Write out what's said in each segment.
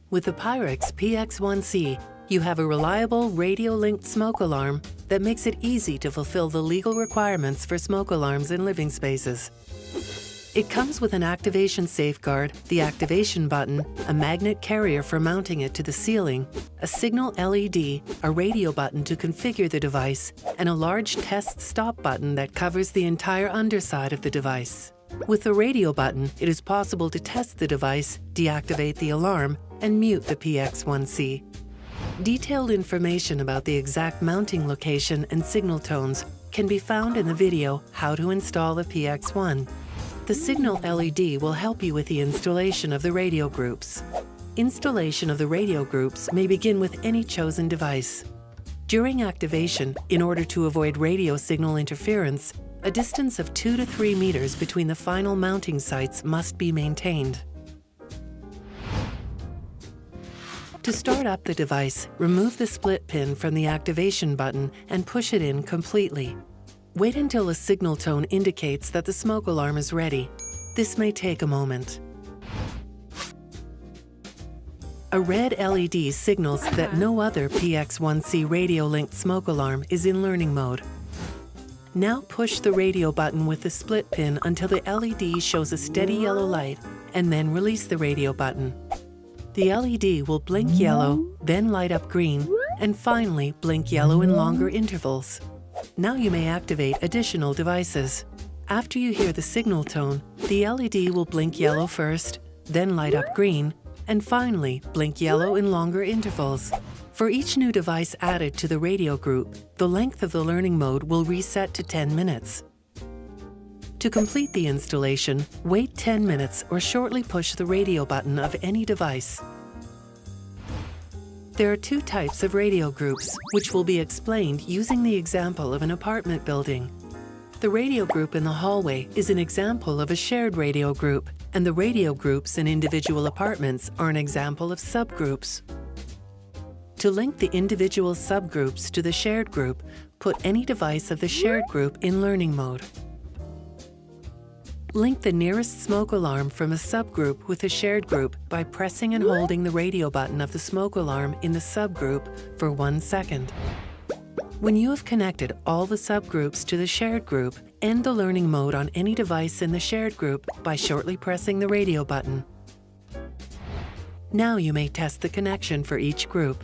With the Pyrexx PX1C, you have a reliable radio-linked smoke alarm that makes it easy to fulfill the legal requirements for smoke alarms in living spaces. It comes with an activation safeguard, the activation button, a magnet carrier for mounting it to the ceiling, a signal LED, a radio button to configure the device, and a large test stop button that covers the entire underside of the device. With the radio button, it is possible to test the device, deactivate the alarm, and mute the PX1C. Detailed information about the exact mounting location and signal tones can be found in the video How to Install the PX1. The signal LED will help you with the installation of the radio groups. Installation of the radio groups may begin with any chosen device. During activation, in order to avoid radio signal interference, a distance of 2 to 3 meters between the final mounting sites must be maintained. To start up the device, remove the split pin from the activation button and push it in completely. Wait until a signal tone indicates that the smoke alarm is ready. This may take a moment. A red LED signals that no other PX1C radio-linked smoke alarm is in learning mode. Now push the radio button with the split pin until the LED shows a steady yellow light, and then release the radio button. The LED will blink yellow, then light up green, and finally blink yellow in longer intervals. Now you may activate additional devices. After you hear the signal tone, the LED will blink yellow first, then light up green, and finally blink yellow in longer intervals. For each new device added to the radio group, the length of the learning mode will reset to 10 minutes. To complete the installation, wait 10 minutes or shortly push the radio button of any device. There are two types of radio groups, which will be explained using the example of an apartment building. The radio group in the hallway is an example of a shared radio group, and the radio groups in individual apartments are an example of subgroups. To link the individual subgroups to the shared group, put any device of the shared group in learning mode. Link the nearest smoke alarm from a subgroup with a shared group by pressing and holding the radio button of the smoke alarm in the subgroup for 1 second. When you have connected all the subgroups to the shared group, end the learning mode on any device in the shared group by shortly pressing the radio button. Now you may test the connection for each group.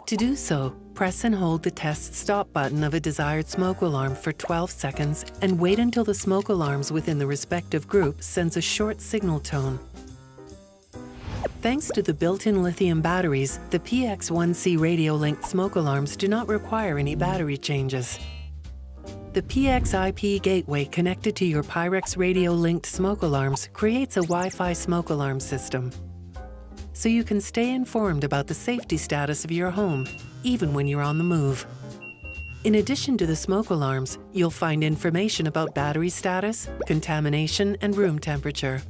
To do so, press and hold the test stop button of a desired smoke alarm for 12 seconds and wait until the smoke alarms within the respective group sends a short signal tone. Thanks to the built-in lithium batteries, the PX1C radio-linked smoke alarms do not require any battery changes. The PX IP gateway connected to your Pyrexx radio-linked smoke alarms creates a Wi-Fi smoke alarm system, so you can stay informed about the safety status of your home, even when you're on the move. In addition to the smoke alarms, you'll find information about battery status, contamination, and room temperature.